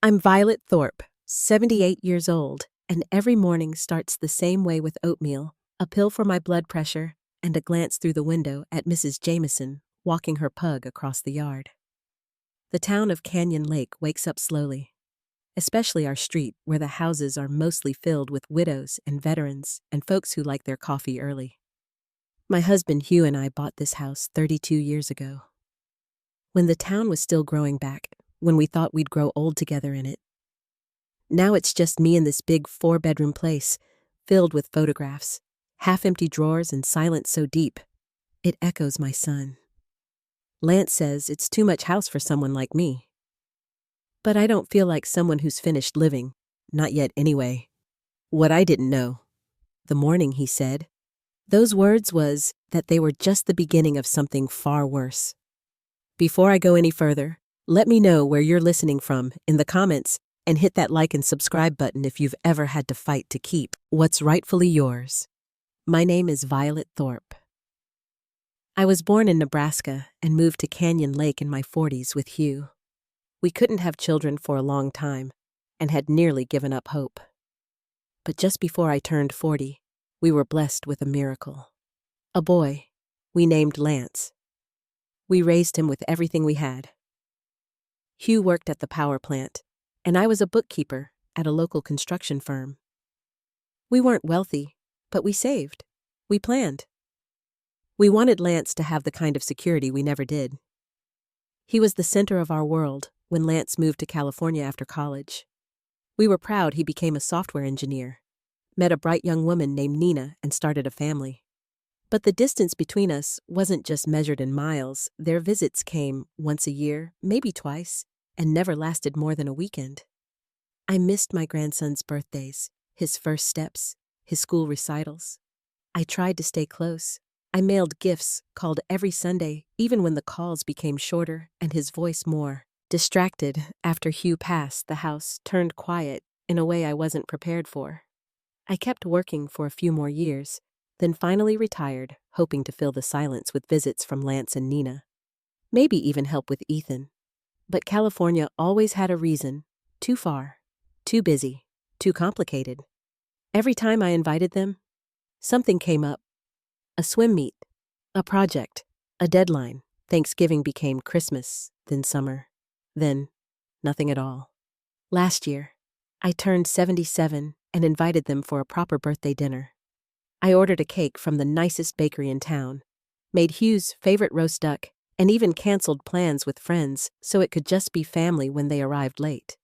I'm Violet Thorpe, 78 years old, and every morning starts the same way with oatmeal, a pill for my blood pressure, and a glance through the window at Mrs. Jameson walking her pug across the yard. The town of Canyon Lake wakes up slowly, especially our street where the houses are mostly filled with widows and veterans and folks who like their coffee early. My husband Hugh and I bought this house 32 years ago. When the town was still growing back, when we thought we'd grow old together in it. Now it's just me in this big 4-bedroom place, filled with photographs, half-empty drawers and silence so deep, it echoes my son. Lance says it's too much house for someone like me. But I don't feel like someone who's finished living, not yet anyway. What I didn't know, the morning he said, those words was that they were just the beginning of something far worse. Before I go any further, let me know where you're listening from in the comments and hit that like and subscribe button if you've ever had to fight to keep what's rightfully yours. My name is Violet Thorpe. I was born in Nebraska and moved to Canyon Lake in my 40s with Hugh. We couldn't have children for a long time and had nearly given up hope. But just before I turned 40, we were blessed with a miracle. A boy we named Lance. We raised him with everything we had. Hugh worked at the power plant, and I was a bookkeeper at a local construction firm. We weren't wealthy, but we saved. We planned. We wanted Lance to have the kind of security we never did. He was the center of our world when Lance moved to California after college. We were proud he became a software engineer, met a bright young woman named Nina, and started a family. But the distance between us wasn't just measured in miles. Their visits came once a year, maybe twice, and never lasted more than a weekend. I missed my grandson's birthdays, his first steps, his school recitals. I tried to stay close. I mailed gifts, called every Sunday, even when the calls became shorter and his voice more. Distracted, after Hugh passed, the house turned quiet in a way I wasn't prepared for. I kept working for a few more years, then finally retired, hoping to fill the silence with visits from Lance and Nina. Maybe even help with Ethan. But California always had a reason. Too far, too busy, too complicated. Every time I invited them, something came up. A swim meet, a project, a deadline. Thanksgiving became Christmas, then summer, then nothing at all. Last year, I turned 77 and invited them for a proper birthday dinner. I ordered a cake from the nicest bakery in town, made Hugh's favorite roast duck, and even canceled plans with friends so it could just be family when they arrived late.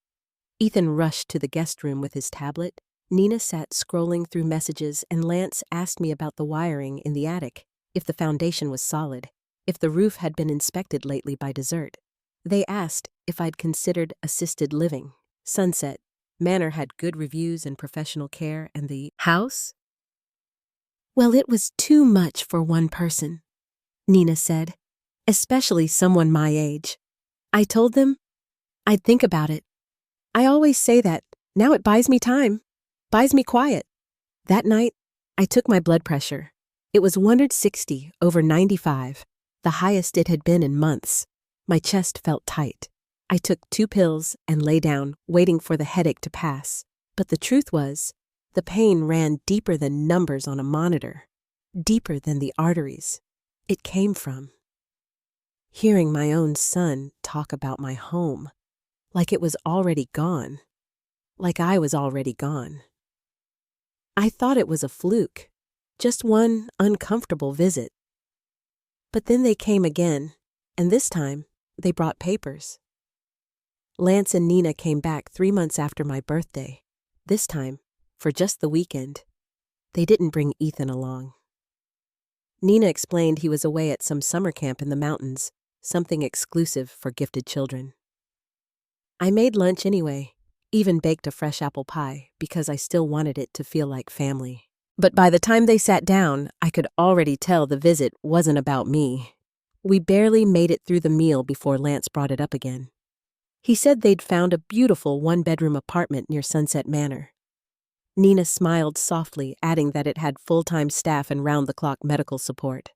Ethan rushed to the guest room with his tablet. Nina sat scrolling through messages, and Lance asked me about the wiring in the attic, if the foundation was solid, if the roof had been inspected lately by dessert. They asked if I'd considered assisted living. Sunset Manor had good reviews and professional care, and the house? Well, it was too much for one person, Nina said, especially someone my age. I told them I'd think about it. I always say that. Now it buys me time, buys me quiet. That night, I took my blood pressure. It was 160/95, the highest it had been in months. My chest felt tight. I took 2 pills and lay down, waiting for the headache to pass. But the truth was, the pain ran deeper than numbers on a monitor, deeper than the arteries. It came from hearing my own son talk about my home, like it was already gone, like I was already gone. I thought it was a fluke, just one uncomfortable visit. But then they came again, and this time they brought papers. Lance and Nina came back 3 months after my birthday, this time for just the weekend. They didn't bring Ethan along. Nina explained he was away at some summer camp in the mountains, something exclusive for gifted children. I made lunch anyway, even baked a fresh apple pie because I still wanted it to feel like family. But by the time they sat down, I could already tell the visit wasn't about me. We barely made it through the meal before Lance brought it up again. He said they'd found a beautiful 1-bedroom apartment near Sunset Manor. Nina smiled softly, adding that it had full-time staff and round-the-clock medical support.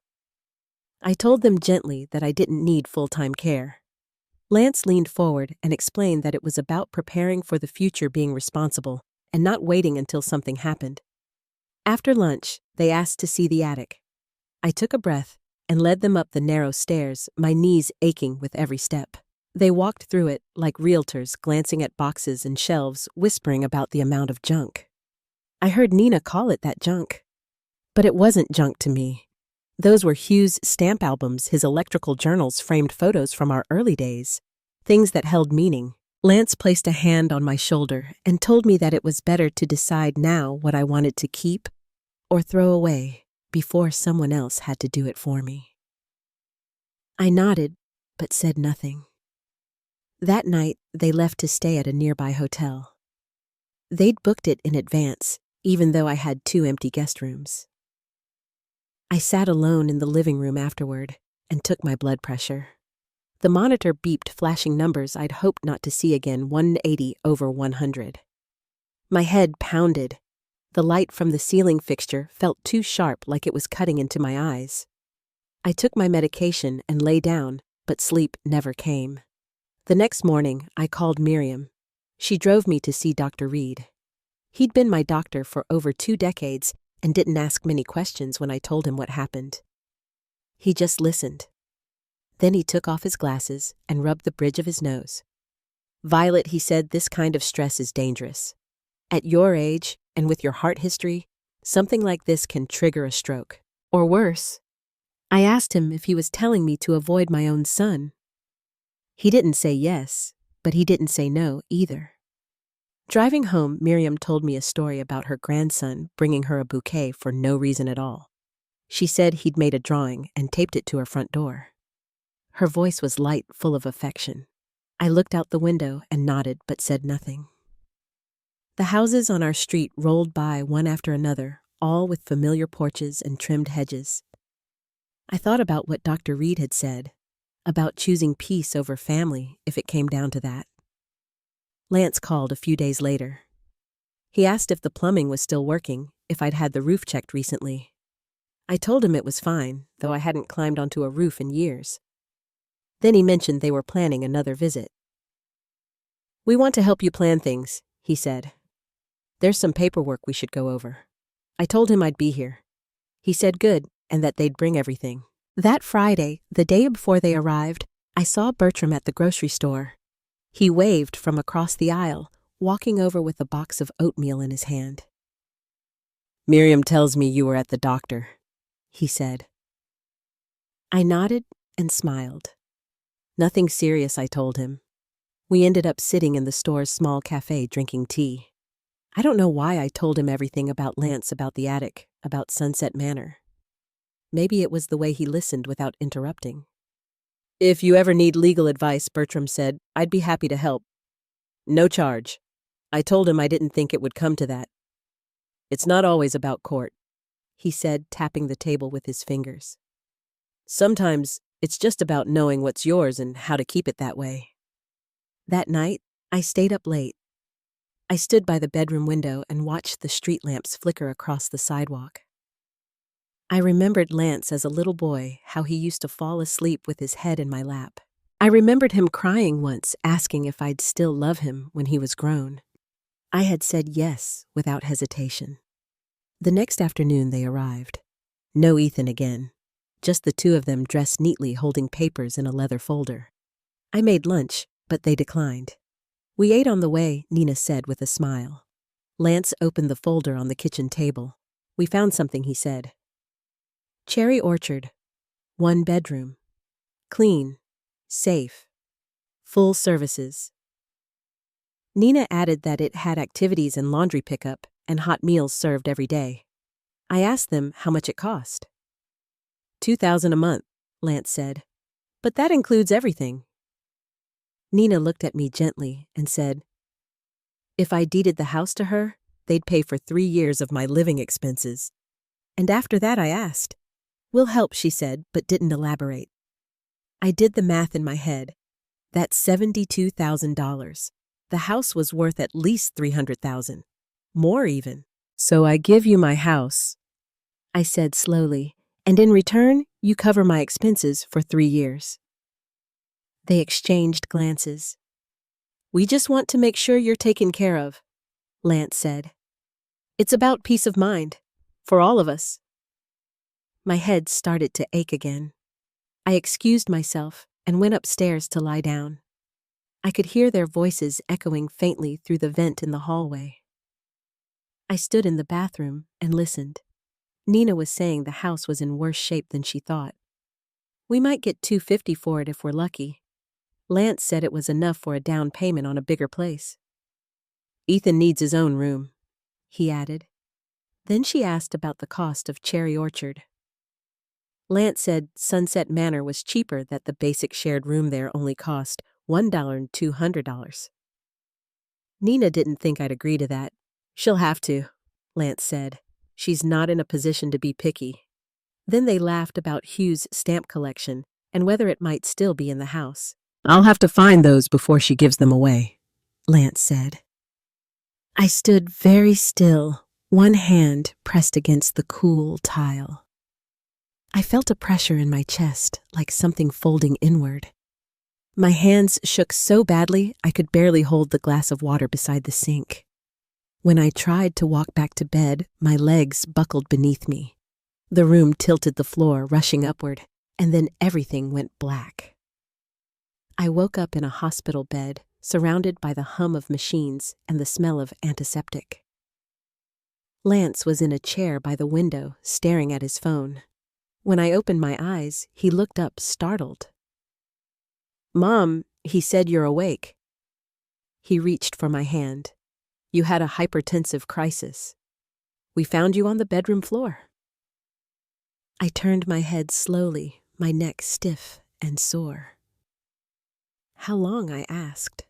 I told them gently that I didn't need full-time care. Lance leaned forward and explained that it was about preparing for the future, being responsible, and not waiting until something happened. After lunch, they asked to see the attic. I took a breath and led them up the narrow stairs, my knees aching with every step. They walked through it like realtors, glancing at boxes and shelves, whispering about the amount of junk. I heard Nina call it that, junk. But it wasn't junk to me. Those were Hugh's stamp albums, his electrical journals, framed photos from our early days. Things that held meaning. Lance placed a hand on my shoulder and told me that it was better to decide now what I wanted to keep or throw away before someone else had to do it for me. I nodded, but said nothing. That night, they left to stay at a nearby hotel. They'd booked it in advance, even though I had 2 empty guest rooms. I sat alone in the living room afterward and took my blood pressure. The monitor beeped, flashing numbers I'd hoped not to see again, 180/100. My head pounded. The light from the ceiling fixture felt too sharp, like it was cutting into my eyes. I took my medication and lay down, but sleep never came. The next morning, I called Miriam. She drove me to see Dr. Reed. He'd been my doctor for over 2 decades and didn't ask many questions when I told him what happened. He just listened. Then he took off his glasses and rubbed the bridge of his nose. "Violet," he said, "this kind of stress is dangerous. At your age, and with your heart history, something like this can trigger a stroke. Or worse." I asked him if he was telling me to avoid my own son. He didn't say yes, but he didn't say no either. Driving home, Miriam told me a story about her grandson bringing her a bouquet for no reason at all. She said he'd made a drawing and taped it to her front door. Her voice was light, full of affection. I looked out the window and nodded, but said nothing. The houses on our street rolled by one after another, all with familiar porches and trimmed hedges. I thought about what Dr. Reed had said, about choosing peace over family if it came down to that. Lance called a few days later. He asked if the plumbing was still working, if I'd had the roof checked recently. I told him it was fine, though I hadn't climbed onto a roof in years. Then he mentioned they were planning another visit. "We want to help you plan things," he said. "There's some paperwork we should go over." I told him I'd be here. He said good, and that they'd bring everything. That Friday, the day before they arrived, I saw Bertram at the grocery store. He waved from across the aisle, walking over with a box of oatmeal in his hand. "Miriam tells me you were at the doctor," he said. I nodded and smiled. "Nothing serious," I told him. We ended up sitting in the store's small cafe drinking tea. I don't know why I told him everything about Lance, about the attic, about Sunset Manor. Maybe it was the way he listened without interrupting. "If you ever need legal advice," Bertram said, "I'd be happy to help. No charge." I told him I didn't think it would come to that. "It's not always about court," he said, tapping the table with his fingers. "Sometimes it's just about knowing what's yours and how to keep it that way." That night, I stayed up late. I stood by the bedroom window and watched the street lamps flicker across the sidewalk. I remembered Lance as a little boy, how he used to fall asleep with his head in my lap. I remembered him crying once, asking if I'd still love him when he was grown. I had said yes without hesitation. The next afternoon they arrived. No Ethan again. Just the 2 of them dressed neatly, holding papers in a leather folder. I made lunch, but they declined. "We ate on the way," Nina said with a smile. Lance opened the folder on the kitchen table. "We found something," he said. "Cherry orchard. 1 bedroom. Clean. Safe. Full services." Nina added that it had activities and laundry pickup and hot meals served every day. I asked them how much it cost. $2,000 a month, Lance said. "But that includes everything." Nina looked at me gently and said, "If I deeded the house to her, they'd pay for 3 years of my living expenses." And after that I asked. "We'll help," she said, but didn't elaborate. I did the math in my head. That's $72,000. The house was worth at least $300,000. More even. "So I give you my house," I said slowly, "and in return, you cover my expenses for 3 years." They exchanged glances. "We just want to make sure you're taken care of," Lance said. "It's about peace of mind. For all of us." My head started to ache again. I excused myself and went upstairs to lie down. I could hear their voices echoing faintly through the vent in the hallway. I stood in the bathroom and listened. Nina was saying the house was in worse shape than she thought. "We might get $250 for it if we're lucky." Lance said it was enough for a down payment on a bigger place. "Ethan needs his own room," he added. Then she asked about the cost of Cherry Orchard. Lance said Sunset Manor was cheaper, that the basic shared room there only cost $1,200. Nina didn't think I'd agree to that. "She'll have to," Lance said. "She's not in a position to be picky." Then they laughed about Hugh's stamp collection and whether it might still be in the house. "I'll have to find those before she gives them away," Lance said. I stood very still, one hand pressed against the cool tile. I felt a pressure in my chest, like something folding inward. My hands shook so badly I could barely hold the glass of water beside the sink. When I tried to walk back to bed, my legs buckled beneath me. The room tilted the floor, rushing upward, and then everything went black. I woke up in a hospital bed, surrounded by the hum of machines and the smell of antiseptic. Lance was in a chair by the window, staring at his phone. When I opened my eyes, he looked up, startled. "Mom, he said you're awake." He reached for my hand. "You had a hypertensive crisis. We found you on the bedroom floor." I turned my head slowly, my neck stiff and sore. "How long?" I asked.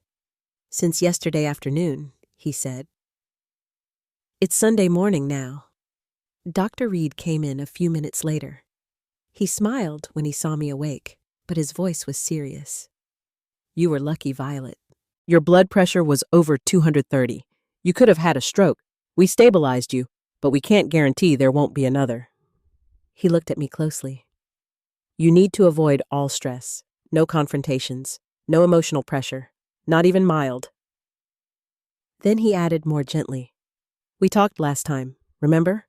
"Since yesterday afternoon," he said. "It's Sunday morning now." Dr. Reed came in a few minutes later. He smiled when he saw me awake, but his voice was serious. "You were lucky, Violet. Your blood pressure was over 230. You could have had a stroke. We stabilized you, but we can't guarantee there won't be another." He looked at me closely. "You need to avoid all stress. No confrontations. No emotional pressure. Not even mild." Then he added more gently, "We talked last time, remember?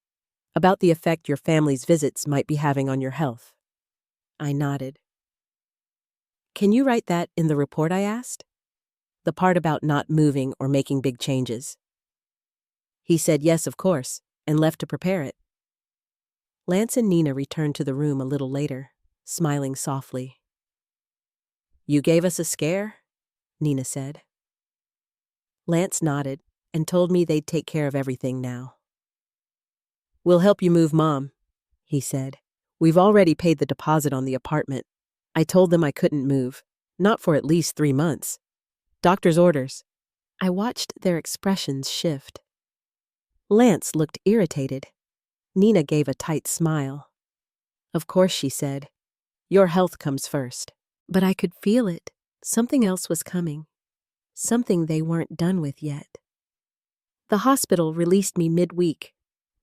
About the effect your family's visits might be having on your health." I nodded. "Can you write that in the report?" I asked. "The part about not moving or making big changes." He said yes, of course, and left to prepare it. Lance and Nina returned to the room a little later, smiling softly. "You gave us a scare?" Nina said. Lance nodded and told me they'd take care of everything now. "We'll help you move Mom," he said. "We've already paid the deposit on the apartment. I told them I couldn't move, not for at least 3 months. Doctor's orders." I watched their expressions shift. Lance looked irritated. Nina gave a tight smile. "Of course," she said. "Your health comes first." But I could feel it. Something else was coming. Something they weren't done with yet. The hospital released me midweek.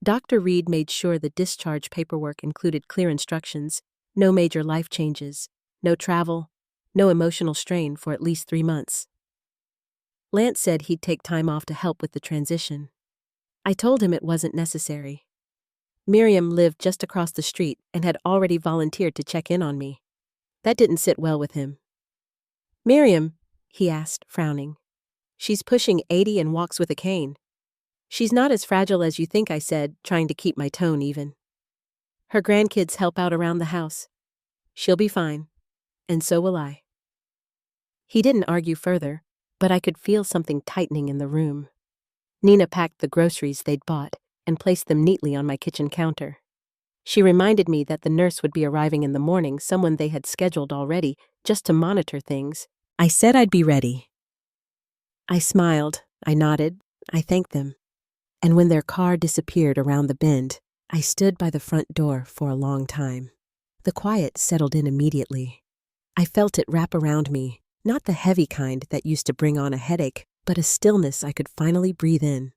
Dr. Reed made sure the discharge paperwork included clear instructions, no major life changes, no travel, no emotional strain for at least 3 months. Lance said he'd take time off to help with the transition. I told him it wasn't necessary. Miriam lived just across the street and had already volunteered to check in on me. That didn't sit well with him. "Miriam?" he asked, frowning. "She's pushing 80 and walks with a cane." "She's not as fragile as you think," I said, trying to keep my tone even. "Her grandkids help out around the house. She'll be fine, and so will I." He didn't argue further, but I could feel something tightening in the room. Nina packed the groceries they'd bought and placed them neatly on my kitchen counter. She reminded me that the nurse would be arriving in the morning, someone they had scheduled already, just to monitor things. I said I'd be ready. I smiled, I nodded, I thanked them. And when their car disappeared around the bend, I stood by the front door for a long time. The quiet settled in immediately. I felt it wrap around me, not the heavy kind that used to bring on a headache, but a stillness I could finally breathe in.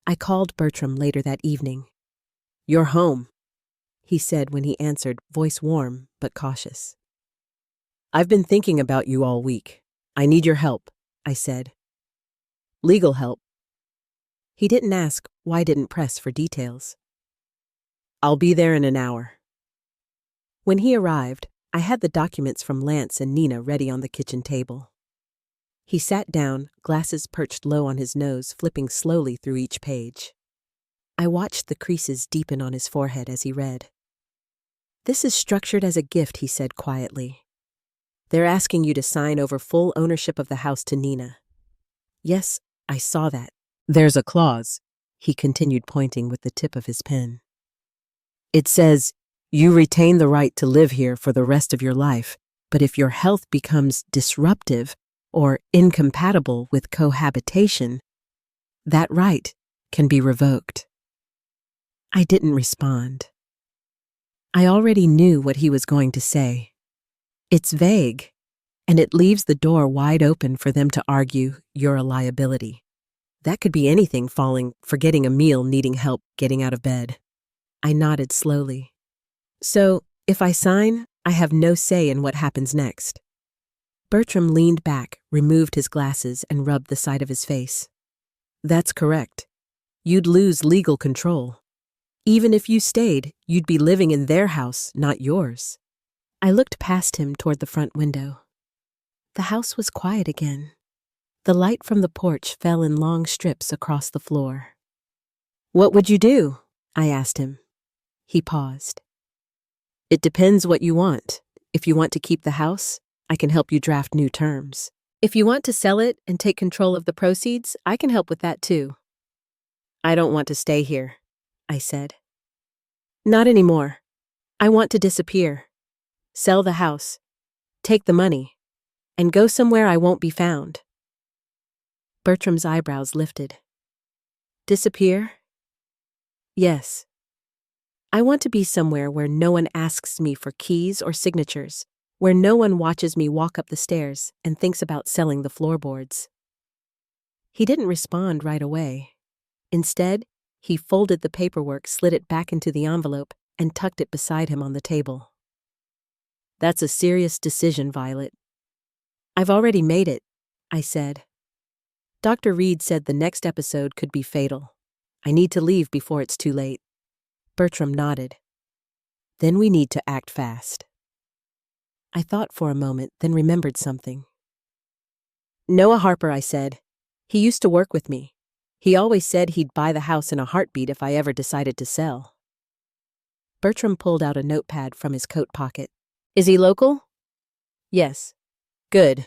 I called Bertram later that evening. "You're home," he said when he answered, voice warm but cautious. I've been thinking about you all week. I need your help, I said. Legal help. He didn't ask why I didn't press for details. I'll be there in an hour. When he arrived, I had the documents from Lance and Nina ready on the kitchen table. He sat down, glasses perched low on his nose, flipping slowly through each page. I watched the creases deepen on his forehead as he read. This is structured as a gift, he said quietly. They're asking you to sign over full ownership of the house to Nina. Yes, I saw that. There's a clause, he continued, pointing with the tip of his pen. It says, you retain the right to live here for the rest of your life, but if your health becomes disruptive or incompatible with cohabitation, that right can be revoked. I didn't respond. I already knew what he was going to say. It's vague, and it leaves the door wide open for them to argue you're a liability. That could be anything: falling, forgetting a meal, needing help getting out of bed. I nodded slowly. So, if I sign, I have no say in what happens next. Bertram leaned back, removed his glasses, and rubbed the side of his face. That's correct. You'd lose legal control. Even if you stayed, you'd be living in their house, not yours. I looked past him toward the front window. The house was quiet again. The light from the porch fell in long strips across the floor. What would you do? I asked him. He paused. It depends what you want. If you want to keep the house, I can help you draft new terms. If you want to sell it and take control of the proceeds, I can help with that too. I don't want to stay here, I said. Not anymore. I want to disappear. Sell the house. Take the money. And go somewhere I won't be found. Bertram's eyebrows lifted. Disappear? Yes. I want to be somewhere where no one asks me for keys or signatures, where no one watches me walk up the stairs and thinks about selling the floorboards. He didn't respond right away. Instead, he folded the paperwork, slid it back into the envelope, and tucked it beside him on the table. That's a serious decision, Violet. I've already made it, I said. Dr. Reed said the next episode could be fatal. I need to leave before it's too late. Bertram nodded. Then we need to act fast. I thought for a moment, then remembered something. Noah Harper, I said. He used to work with me. He always said he'd buy the house in a heartbeat if I ever decided to sell. Bertram pulled out a notepad from his coat pocket. Is he local? Yes. Good.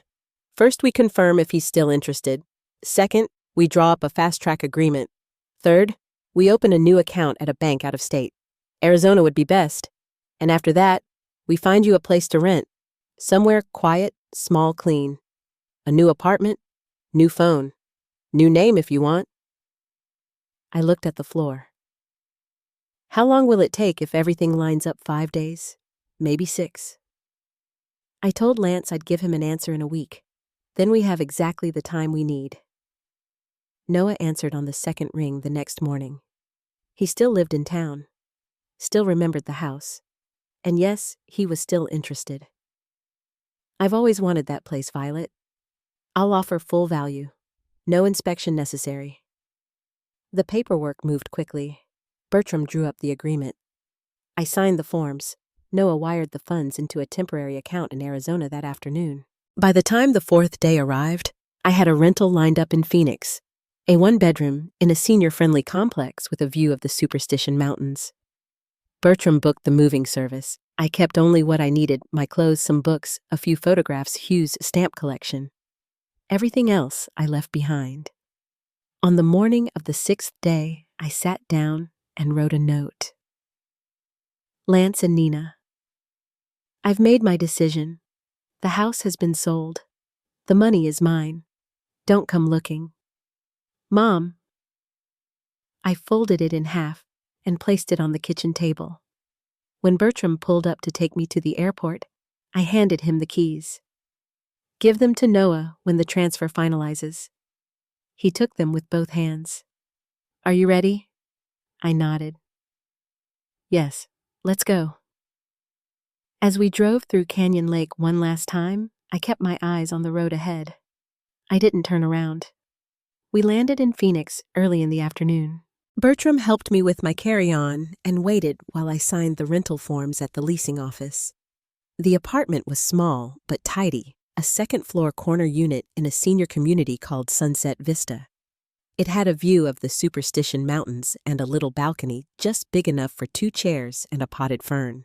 First, we confirm if he's still interested. Second, we draw up a fast-track agreement. Third, we open a new account at a bank out of state. Arizona would be best. And after that, we find you a place to rent. Somewhere quiet, small, clean. A new apartment, new phone. New name if you want. I looked at the floor. How long will it take if everything lines up? 5 days? Maybe 6. I told Lance I'd give him an answer in a week. Then we have exactly the time we need. Noah answered on the second ring the next morning. He still lived in town, still remembered the house, and yes, he was still interested. I've always wanted that place, Violet. I'll offer full value. No inspection necessary. The paperwork moved quickly. Bertram drew up the agreement. I signed the forms. Noah wired the funds into a temporary account in Arizona that afternoon. By the time the 4th day arrived, I had a rental lined up in Phoenix, a 1-bedroom in a senior-friendly complex with a view of the Superstition Mountains. Bertram booked the moving service. I kept only what I needed: my clothes, some books, a few photographs, Hugh's stamp collection. Everything else I left behind. On the morning of the 6th day, I sat down and wrote a note. Lance and Nina, I've made my decision. The house has been sold. The money is mine. Don't come looking. Mom. I folded it in half and placed it on the kitchen table. When Bertram pulled up to take me to the airport, I handed him the keys. Give them to Noah when the transfer finalizes. He took them with both hands. Are you ready? I nodded. Yes, let's go. As we drove through Canyon Lake one last time, I kept my eyes on the road ahead. I didn't turn around. We landed in Phoenix early in the afternoon. Bertram helped me with my carry-on and waited while I signed the rental forms at the leasing office. The apartment was small but tidy, a second-floor corner unit in a senior community called Sunset Vista. It had a view of the Superstition Mountains and a little balcony just big enough for 2 chairs and a potted fern.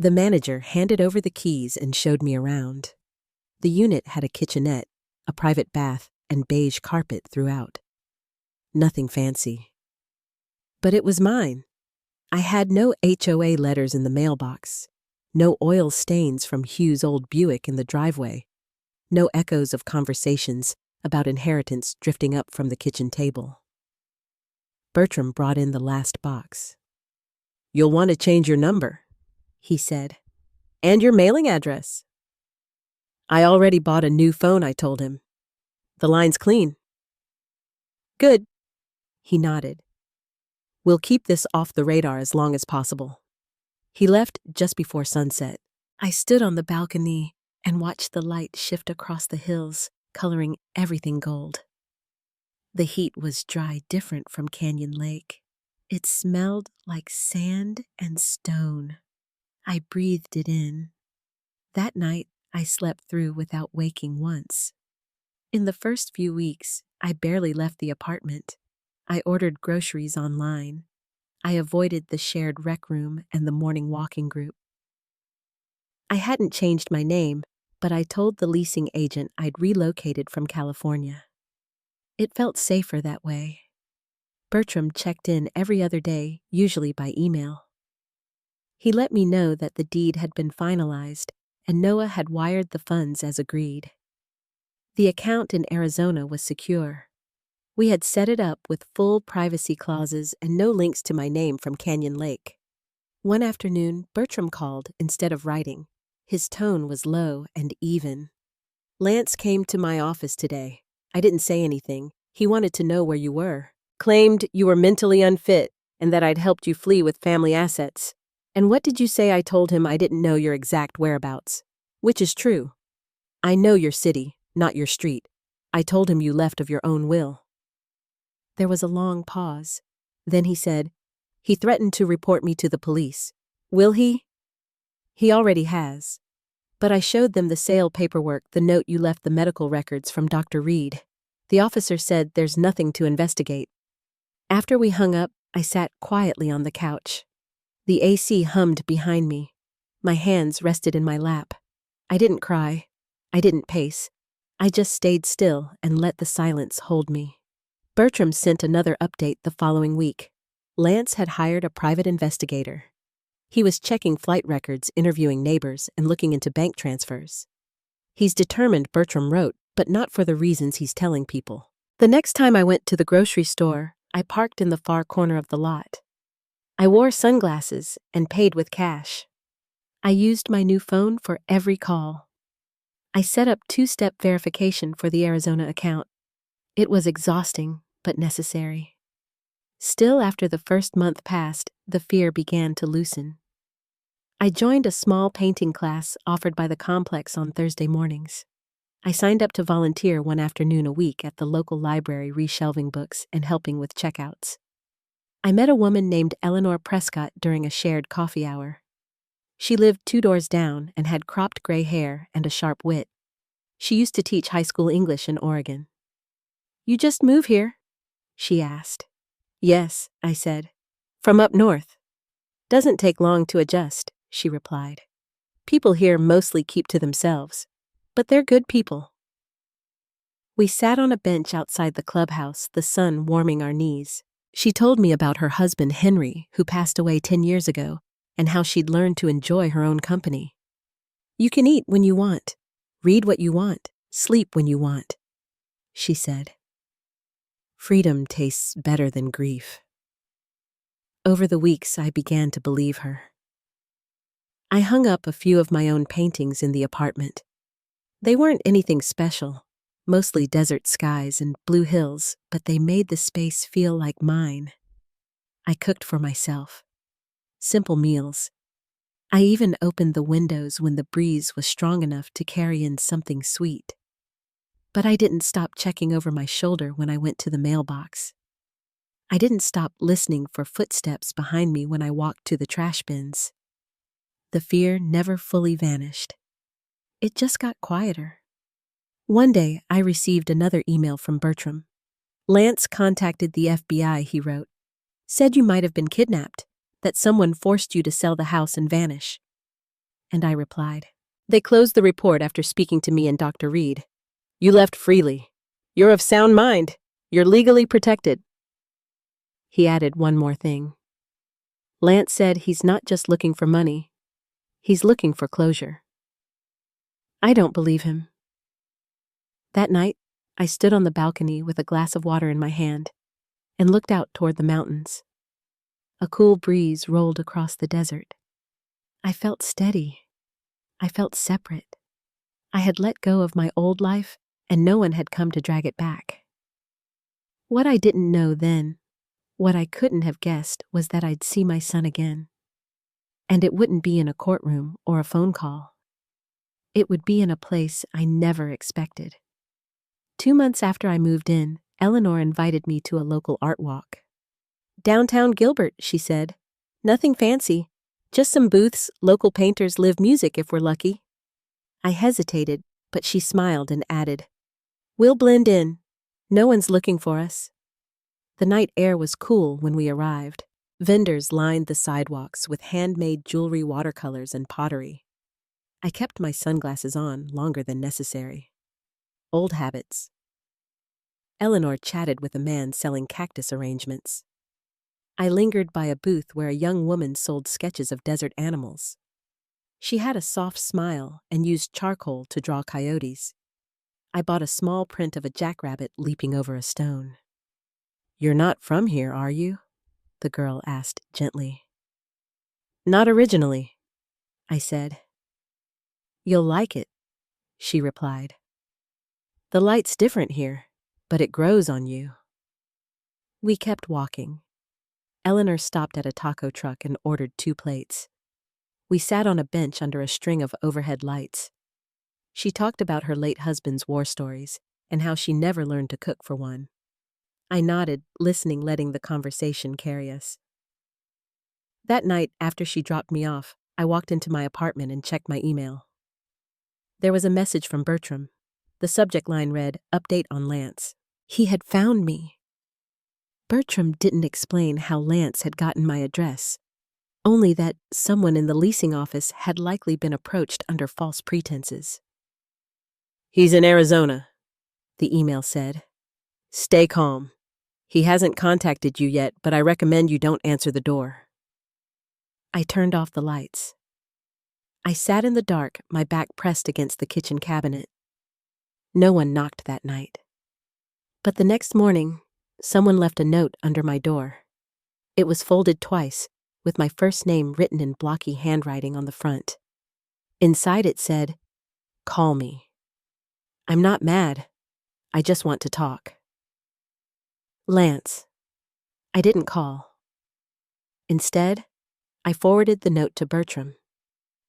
The manager handed over the keys and showed me around. The unit had a kitchenette, a private bath, and beige carpet throughout. Nothing fancy. But it was mine. I had no HOA letters in the mailbox, no oil stains from Hugh's old Buick in the driveway, no echoes of conversations about inheritance drifting up from the kitchen table. Bertram brought in the last box. "You'll want to change your number," he said, "and your mailing address." "I already bought a new phone," I told him. "The line's clean." "Good," he nodded. "We'll keep this off the radar as long as possible." He left just before sunset. I stood on the balcony and watched the light shift across the hills, coloring everything gold. The heat was dry, different from Canyon Lake. It smelled like sand and stone. I breathed it in. That night, I slept through without waking once. In the first few weeks, I barely left the apartment. I ordered groceries online. I avoided the shared rec room and the morning walking group. I hadn't changed my name, but I told the leasing agent I'd relocated from California. It felt safer that way. Bertram checked in every other day, usually by email. He let me know that the deed had been finalized and Noah had wired the funds as agreed. The account in Arizona was secure. We had set it up with full privacy clauses and no links to my name from Canyon Lake. One afternoon, Bertram called instead of writing. His tone was low and even. "Lance came to my office today. I didn't say anything. He wanted to know where you were. Claimed you were mentally unfit and that I'd helped you flee with family assets. And what did you say? I told him I didn't know your exact whereabouts. Which is true. I know your city, not your street. I told him you left of your own will." There was a long pause. Then he said, "He threatened to report me to the police. Will he?" "He already has. But I showed them the sale paperwork, the note you left, the medical records from Dr. Reed. The officer said there's nothing to investigate." After we hung up, I sat quietly on the couch. The AC hummed behind me. My hands rested in my lap. I didn't cry. I didn't pace. I just stayed still and let the silence hold me. Bertram sent another update the following week. Lance had hired a private investigator. He was checking flight records, interviewing neighbors, and looking into bank transfers. "He's determined," Bertram wrote, "but not for the reasons he's telling people." The next time I went to the grocery store, I parked in the far corner of the lot. I wore sunglasses and paid with cash. I used my new phone for every call. I set up 2-step verification for the Arizona account. It was exhausting, but necessary. Still, after the first month passed, the fear began to loosen. I joined a small painting class offered by the complex on Thursday mornings. I signed up to volunteer one afternoon a week at the local library, reshelving books and helping with checkouts. I met a woman named Eleanor Prescott during a shared coffee hour. She lived 2 doors down and had cropped gray hair and a sharp wit. She used to teach high school English in Oregon. "You just move here?" she asked. "Yes," I said. "From up north." "Doesn't take long to adjust," she replied. "People here mostly keep to themselves, but they're good people." We sat on a bench outside the clubhouse, the sun warming our knees. She told me about her husband, Henry, who passed away 10 years ago, and how she'd learned to enjoy her own company. "You can eat when you want, read what you want, sleep when you want," she said. Freedom tastes better than grief. Over the weeks, I began to believe her. I hung up a few of my own paintings in the apartment. They weren't anything special, mostly desert skies and blue hills, but they made the space feel like mine. I cooked for myself. Simple meals. I even opened the windows when the breeze was strong enough to carry in something sweet. But I didn't stop checking over my shoulder when I went to the mailbox. I didn't stop listening for footsteps behind me when I walked to the trash bins. The fear never fully vanished. It just got quieter. One day, I received another email from Bertram. Lance contacted the FBI, he wrote. Said you might have been kidnapped, that someone forced you to sell the house and vanish. And I replied, they closed the report after speaking to me and Dr. Reed. You left freely. You're of sound mind. You're legally protected. He added one more thing. Lance said he's not just looking for money. He's looking for closure. I don't believe him. That night, I stood on the balcony with a glass of water in my hand and looked out toward the mountains. A cool breeze rolled across the desert. I felt steady. I felt separate. I had let go of my old life, and no one had come to drag it back. What I didn't know then, what I couldn't have guessed, was that I'd see my son again. And it wouldn't be in a courtroom or a phone call. It would be in a place I never expected. 2 months after I moved in, Eleanor invited me to a local art walk. Downtown Gilbert, she said. Nothing fancy. Just some booths, local painters, live music if we're lucky. I hesitated, but she smiled and added, we'll blend in. No one's looking for us. The night air was cool when we arrived. Vendors lined the sidewalks with handmade jewelry, watercolors, and pottery. I kept my sunglasses on longer than necessary. Old habits. Eleanor chatted with a man selling cactus arrangements. I lingered by a booth where a young woman sold sketches of desert animals. She had a soft smile and used charcoal to draw coyotes. I bought a small print of a jackrabbit leaping over a stone. You're not from here, are you? The girl asked gently. Not originally, I said. You'll like it, she replied. The light's different here, but it grows on you. We kept walking. Eleanor stopped at a taco truck and ordered 2 plates. We sat on a bench under a string of overhead lights. She talked about her late husband's war stories and how she never learned to cook for one. I nodded, listening, letting the conversation carry us. That night, after she dropped me off, I walked into my apartment and checked my email. There was a message from Bertram. The subject line read, Update on Lance. He had found me. Bertram didn't explain how Lance had gotten my address, only that someone in the leasing office had likely been approached under false pretenses. He's in Arizona, the email said. Stay calm. He hasn't contacted you yet, but I recommend you don't answer the door. I turned off the lights. I sat in the dark, my back pressed against the kitchen cabinet. No one knocked that night. But the next morning, someone left a note under my door. It was folded twice, with my first name written in blocky handwriting on the front. Inside it said, Call me. I'm not mad. I just want to talk. Lance. I didn't call. Instead, I forwarded the note to Bertram.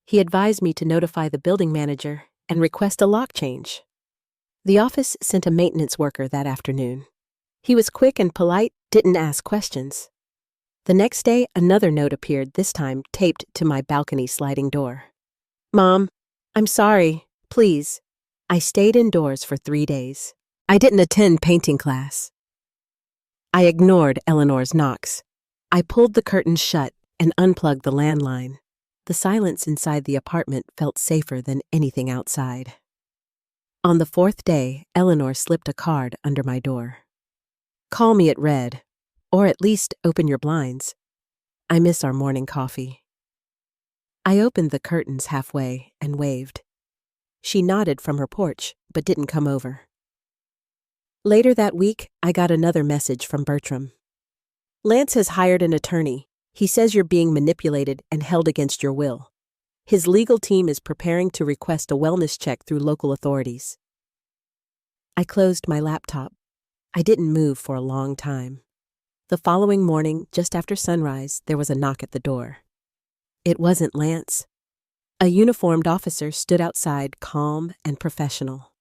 He advised me to notify the building manager and request a lock change. The office sent a maintenance worker that afternoon. He was quick and polite, didn't ask questions. The next day, another note appeared, this time taped to my balcony sliding door. Mom, I'm sorry, please. I stayed indoors for 3 days. I didn't attend painting class. I ignored Eleanor's knocks. I pulled the curtains shut and unplugged the landline. The silence inside the apartment felt safer than anything outside. On the 4th day, Eleanor slipped a card under my door. Call me, it read, or at least open your blinds. I miss our morning coffee. I opened the curtains halfway and waved. She nodded from her porch, but didn't come over. Later that week, I got another message from Bertram. Lance has hired an attorney. He says you're being manipulated and held against your will. His legal team is preparing to request a wellness check through local authorities. I closed my laptop. I didn't move for a long time. The following morning, just after sunrise, there was a knock at the door. It wasn't Lance. A uniformed officer stood outside, calm and professional.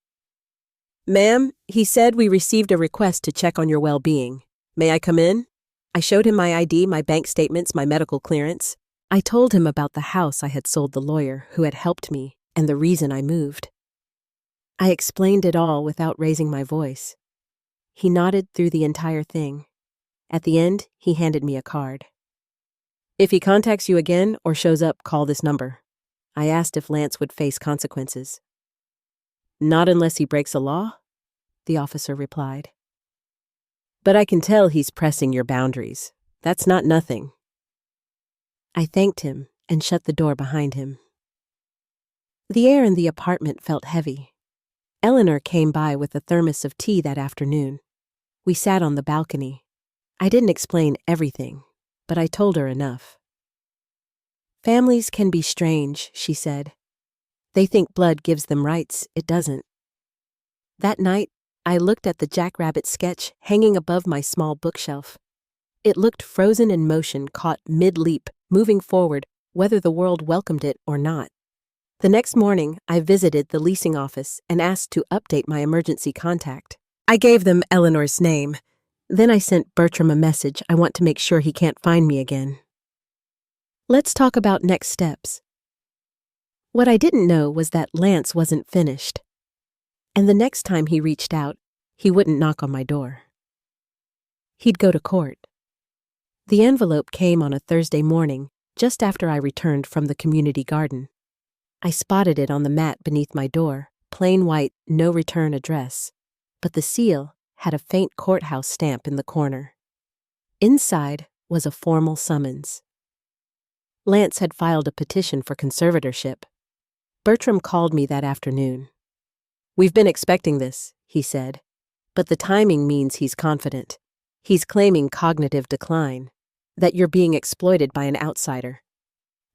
"Ma'am, he said we received a request to check on your well-being. May I come in?" I showed him my ID, my bank statements, my medical clearance. I told him about the house I had sold the lawyer who had helped me and the reason I moved. I explained it all without raising my voice. He nodded through the entire thing. At the end, he handed me a card. "If he contacts you again or shows up, call this number." I asked if Lance would face consequences. "Not unless he breaks a law," the officer replied. "But I can tell he's pressing your boundaries. That's not nothing." I thanked him and shut the door behind him. The air in the apartment felt heavy. Eleanor came by with a thermos of tea that afternoon. We sat on the balcony. I didn't explain everything, but I told her enough. "Families can be strange," she said. "They think blood gives them rights. It doesn't." That night, I looked at the jackrabbit sketch hanging above my small bookshelf. It looked frozen in motion, caught mid-leap, moving forward, whether the world welcomed it or not. The next morning, I visited the leasing office and asked to update my emergency contact. I gave them Eleanor's name. Then I sent Bertram a message. I want to make sure he can't find me again. Let's talk about next steps. What I didn't know was that Lance wasn't finished. And the next time he reached out, he wouldn't knock on my door. He'd go to court. The envelope came on a Thursday morning, just after I returned from the community garden. I spotted it on the mat beneath my door, plain white, no return address, but the seal had a faint courthouse stamp in the corner. Inside was a formal summons. Lance had filed a petition for conservatorship. Bertram called me that afternoon. "We've been expecting this," he said, "but the timing means he's confident. He's claiming cognitive decline, that you're being exploited by an outsider,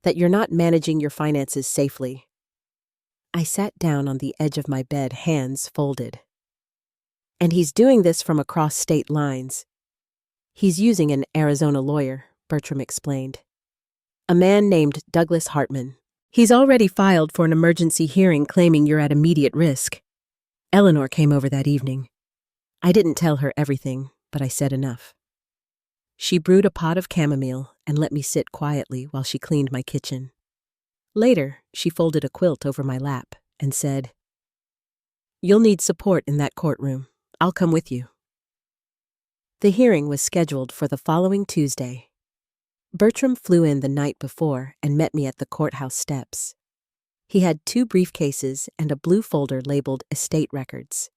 that you're not managing your finances safely." I sat down on the edge of my bed, hands folded. "And he's doing this from across state lines. He's using an Arizona lawyer," Bertram explained. "A man named Douglas Hartman. He's already filed for an emergency hearing claiming you're at immediate risk." Eleanor came over that evening. I didn't tell her everything, but I said enough. She brewed a pot of chamomile and let me sit quietly while she cleaned my kitchen. Later, she folded a quilt over my lap and said, "You'll need support in that courtroom. I'll come with you." The hearing was scheduled for the following Tuesday. Bertram flew in the night before and met me at the courthouse steps. He had 2 briefcases and a blue folder labeled estate records.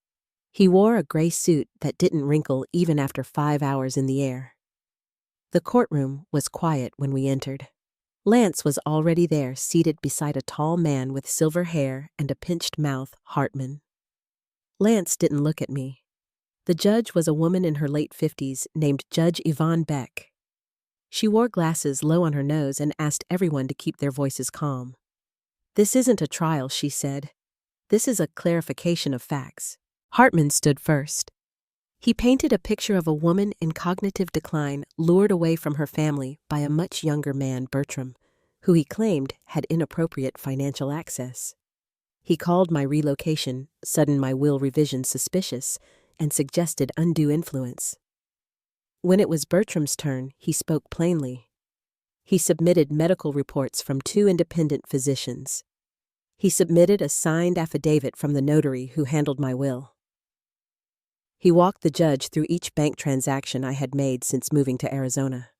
He wore a gray suit that didn't wrinkle even after 5 hours in the air. The courtroom was quiet when we entered. Lance was already there, seated beside a tall man with silver hair and a pinched mouth, Hartman. Lance didn't look at me. The judge was a woman in her late 50s named Judge Yvonne Beck. She wore glasses low on her nose and asked everyone to keep their voices calm. "This isn't a trial," she said. "This is a clarification of facts." Hartman stood first. He painted a picture of a woman in cognitive decline, lured away from her family by a much younger man, Bertram, who he claimed had inappropriate financial access. He called my relocation, sudden my will revision, suspicious, and suggested undue influence. When it was Bertram's turn, he spoke plainly. He submitted medical reports from 2 independent physicians. He submitted a signed affidavit from the notary who handled my will. He walked the judge through each bank transaction I had made since moving to Arizona.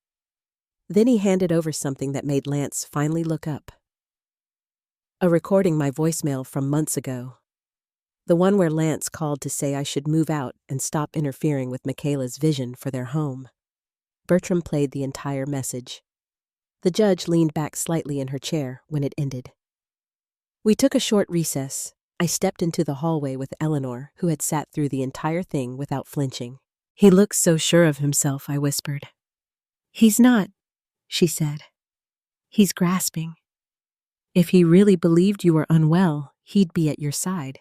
Then he handed over something that made Lance finally look up. A recording my voicemail from months ago. The one where Lance called to say I should move out and stop interfering with Michaela's vision for their home. Bertram played the entire message. The judge leaned back slightly in her chair when it ended. We took a short recess. I stepped into the hallway with Eleanor, who had sat through the entire thing without flinching. "He looks so sure of himself," I whispered. "He's not," she said. "He's grasping. If he really believed you were unwell, he'd be at your side.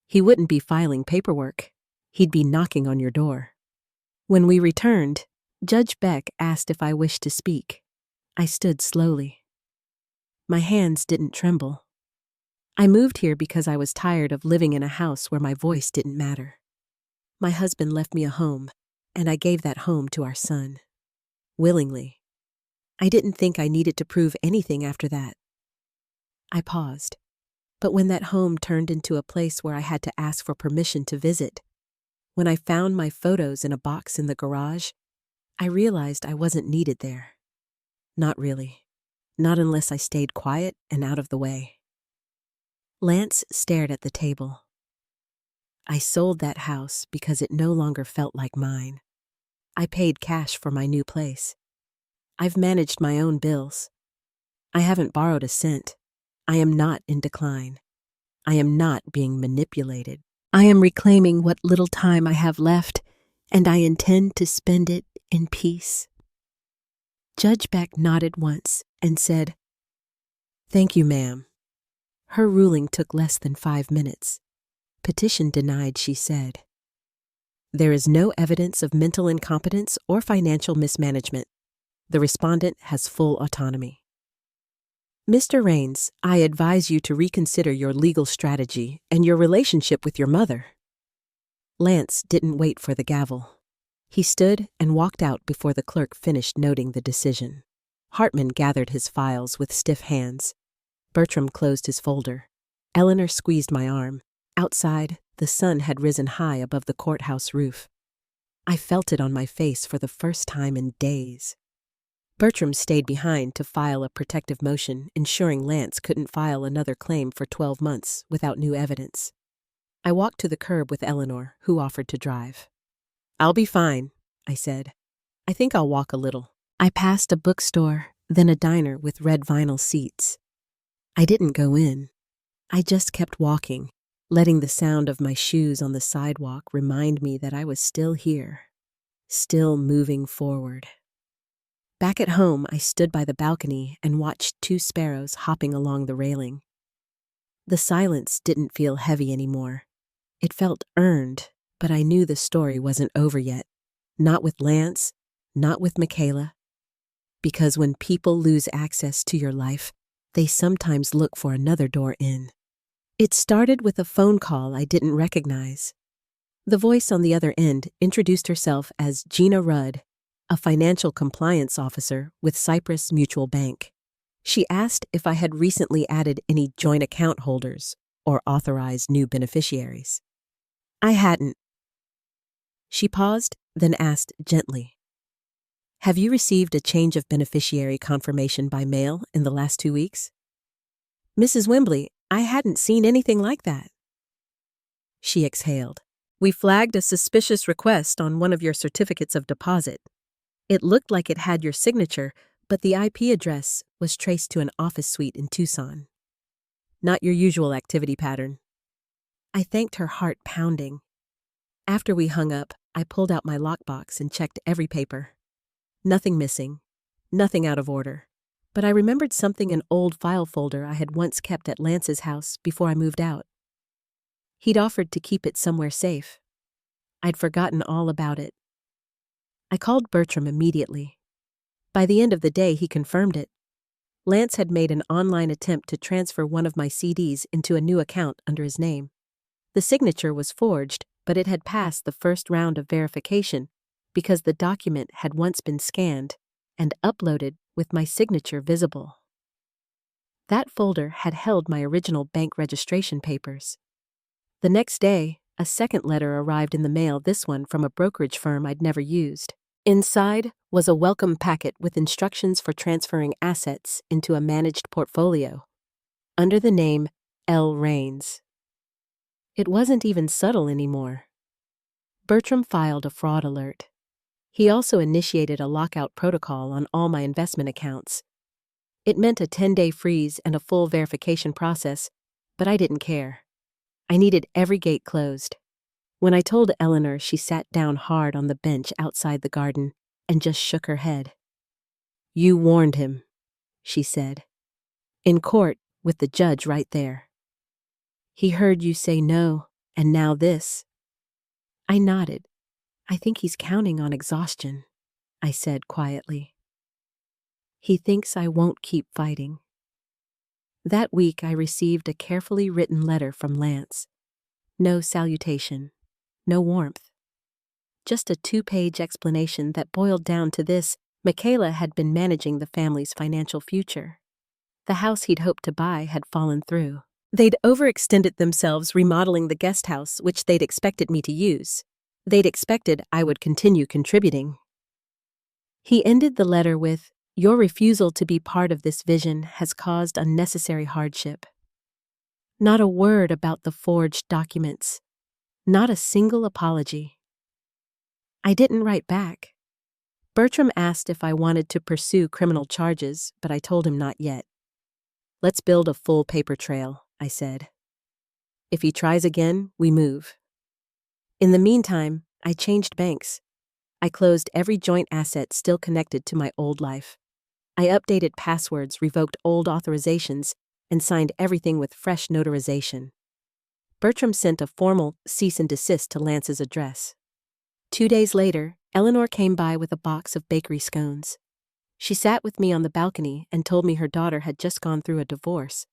He wouldn't be filing paperwork. He'd be knocking on your door." When we returned, Judge Beck asked if I wished to speak. I stood slowly. My hands didn't tremble. I moved here because I was tired of living in a house where my voice didn't matter. My husband left me a home, and I gave that home to our son. Willingly. I didn't think I needed to prove anything after that. I paused. But when that home turned into a place where I had to ask for permission to visit, when I found my photos in a box in the garage, I realized I wasn't needed there. Not really. Not unless I stayed quiet and out of the way. Lance stared at the table. I sold that house because it no longer felt like mine. I paid cash for my new place. I've managed my own bills. I haven't borrowed a cent. I am not in decline. I am not being manipulated. I am reclaiming what little time I have left, and I intend to spend it in peace. Judge Beck nodded once and said, "Thank you, ma'am." Her ruling took less than 5 minutes. Petition denied, she said. There is no evidence of mental incompetence or financial mismanagement. The respondent has full autonomy. Mr. Rains, I advise you to reconsider your legal strategy and your relationship with your mother. Lance didn't wait for the gavel. He stood and walked out before the clerk finished noting the decision. Hartman gathered his files with stiff hands. Bertram closed his folder. Eleanor squeezed my arm. Outside, the sun had risen high above the courthouse roof. I felt it on my face for the first time in days. Bertram stayed behind to file a protective motion, ensuring Lance couldn't file another claim for 12 months without new evidence. I walked to the curb with Eleanor, who offered to drive. "I'll be fine," I said. "I think I'll walk a little." I passed a bookstore, then a diner with red vinyl seats. I didn't go in. I just kept walking, letting the sound of my shoes on the sidewalk remind me that I was still here, still moving forward. Back at home, I stood by the balcony and watched 2 sparrows hopping along the railing. The silence didn't feel heavy anymore. It felt earned, but I knew the story wasn't over yet. Not with Lance, not with Michaela. Because when people lose access to your life, they sometimes look for another door in. It started with a phone call I didn't recognize. The voice on the other end introduced herself as Gina Rudd, a financial compliance officer with Cyprus Mutual Bank. She asked if I had recently added any joint account holders or authorized new beneficiaries. I hadn't. She paused, then asked gently, "Have you received a change of beneficiary confirmation by mail in the last 2 weeks?" "Mrs. Wembley, I hadn't seen anything like that." She exhaled. "We flagged a suspicious request on one of your certificates of deposit. It looked like it had your signature, but the IP address was traced to an office suite in Tucson. Not your usual activity pattern." I thanked her, heart pounding. After we hung up, I pulled out my lockbox and checked every paper. Nothing missing, nothing out of order. But I remembered something in an old file folder I had once kept at Lance's house before I moved out. He'd offered to keep it somewhere safe. I'd forgotten all about it. I called Bertram immediately. By the end of the day, he confirmed it. Lance had made an online attempt to transfer one of my CDs into a new account under his name. The signature was forged, but it had passed the first round of verification because the document had once been scanned and uploaded with my signature visible. That folder had held my original bank registration papers. The next day, a second letter arrived in the mail, this one from a brokerage firm I'd never used. Inside was a welcome packet with instructions for transferring assets into a managed portfolio, under the name L. Rains. It wasn't even subtle anymore. Bertram filed a fraud alert. He also initiated a lockout protocol on all my investment accounts. It meant a 10-day freeze and a full verification process, but I didn't care. I needed every gate closed. When I told Eleanor, she sat down hard on the bench outside the garden and just shook her head. "You warned him," she said. "In court, with the judge right there. He heard you say no, and now this." I nodded. "I think he's counting on exhaustion," I said quietly. "He thinks I won't keep fighting." That week I received a carefully written letter from Lance. No salutation, no warmth. Just a 2-page explanation that boiled down to this: Michaela had been managing the family's financial future. The house he'd hoped to buy had fallen through. They'd overextended themselves remodeling the guest house, which they'd expected me to use. They'd expected I would continue contributing. He ended the letter with, "Your refusal to be part of this vision has caused unnecessary hardship." Not a word about the forged documents. Not a single apology. I didn't write back. Bertram asked if I wanted to pursue criminal charges, but I told him not yet. "Let's build a full paper trail," I said. "If he tries again, we move." In the meantime, I changed banks. I closed every joint asset still connected to my old life. I updated passwords, revoked old authorizations, and signed everything with fresh notarization. Bertram sent a formal cease and desist to Lance's address. 2 days later, Eleanor came by with a box of bakery scones. She sat with me on the balcony and told me her daughter had just gone through a divorce.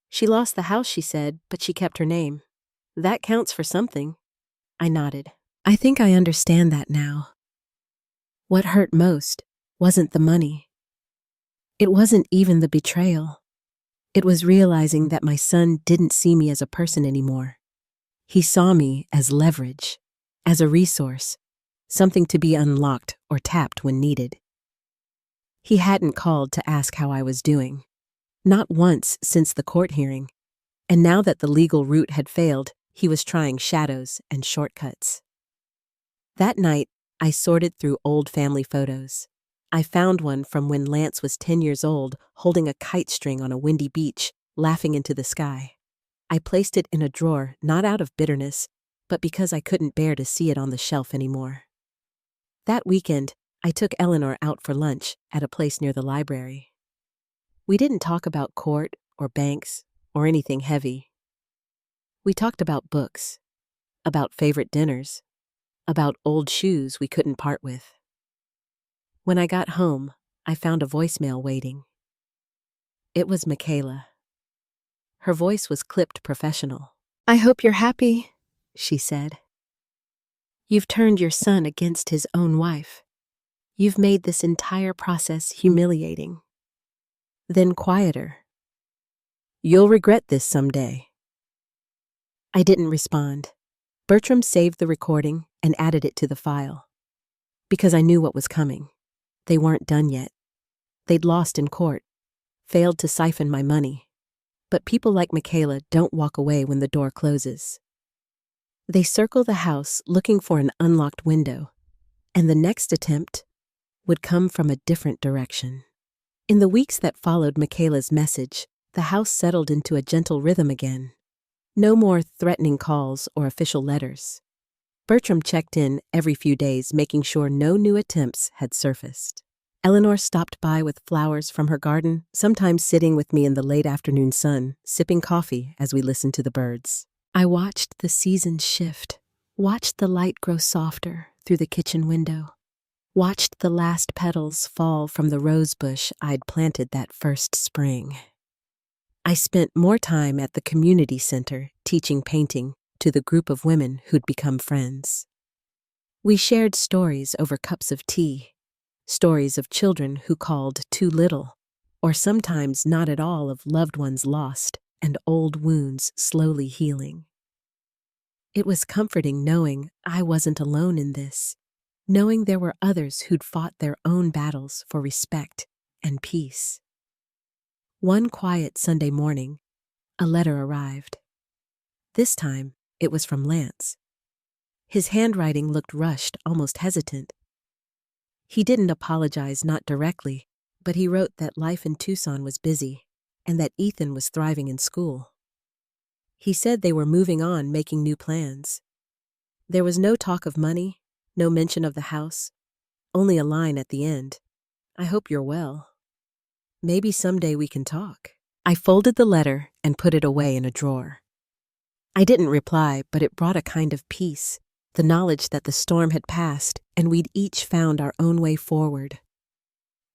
She lost the house, she said, but she kept her name. That counts for something. I nodded. I think I understand that now. What hurt most wasn't the money. It wasn't even the betrayal. It was realizing that my son didn't see me as a person anymore. He saw me as leverage, as a resource, something to be unlocked or tapped when needed. He hadn't called to ask how I was doing. Not once since the court hearing. And now that the legal route had failed, he was trying shadows and shortcuts. That night, I sorted through old family photos. I found one from when Lance was 10 years old, holding a kite string on a windy beach, laughing into the sky. I placed it in a drawer, not out of bitterness, but because I couldn't bear to see it on the shelf anymore. That weekend, I took Eleanor out for lunch at a place near the library. We didn't talk about court or banks or anything heavy. We talked about books, about favorite dinners, about old shoes we couldn't part with. When I got home, I found a voicemail waiting. It was Michaela. Her voice was clipped professional. "I hope you're happy," she said. "You've turned your son against his own wife. You've made this entire process humiliating." Then quieter. "You'll regret this someday." I didn't respond. Bertram saved the recording and added it to the file. Because I knew what was coming. They weren't done yet. They'd lost in court, failed to siphon my money. But people like Michaela don't walk away when the door closes. They circle the house looking for an unlocked window, and the next attempt would come from a different direction. In the weeks that followed Michaela's message, the house settled into a gentle rhythm again. No more threatening calls or official letters. Bertram checked in every few days, making sure no new attempts had surfaced. Eleanor stopped by with flowers from her garden, sometimes sitting with me in the late afternoon sun, sipping coffee as we listened to the birds. I watched the seasons shift, watched the light grow softer through the kitchen window, watched the last petals fall from the rose bush I'd planted that first spring. I spent more time at the community center teaching painting to the group of women who'd become friends. We shared stories over cups of tea, stories of children who called too little, or sometimes not at all, of loved ones lost and old wounds slowly healing. It was comforting knowing I wasn't alone in this, knowing there were others who'd fought their own battles for respect and peace. One quiet Sunday morning, a letter arrived. This time, it was from Lance. His handwriting looked rushed, almost hesitant. He didn't apologize, not directly, but he wrote that life in Tucson was busy and that Ethan was thriving in school. He said they were moving on, making new plans. There was no talk of money, no mention of the house, only a line at the end. "I hope you're well. Maybe someday we can talk." I folded the letter and put it away in a drawer. I didn't reply, but it brought a kind of peace, the knowledge that the storm had passed and we'd each found our own way forward.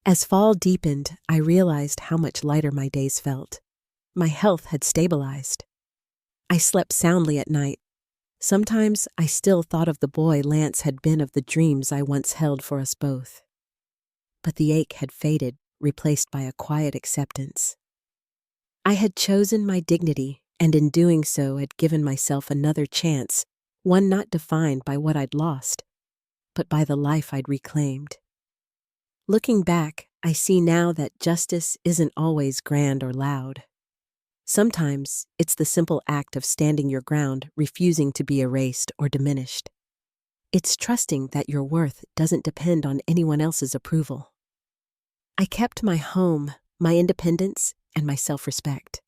As fall deepened, I realized how much lighter my days felt. My health had stabilized. I slept soundly at night. Sometimes I still thought of the boy Lance had been, of the dreams I once held for us both. But the ache had faded, replaced by a quiet acceptance. I had chosen my dignity, and in doing so had given myself another chance, one not defined by what I'd lost, but by the life I'd reclaimed. Looking back, I see now that justice isn't always grand or loud. Sometimes it's the simple act of standing your ground, refusing to be erased or diminished. It's trusting that your worth doesn't depend on anyone else's approval. I kept my home, my independence, and my self-respect.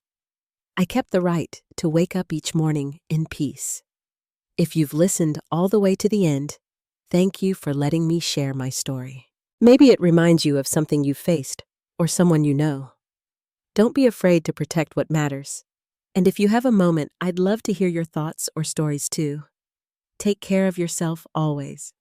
I kept the right to wake up each morning in peace. If you've listened all the way to the end, thank you for letting me share my story. Maybe it reminds you of something you've faced or someone you know. Don't be afraid to protect what matters. And if you have a moment, I'd love to hear your thoughts or stories too. Take care of yourself always.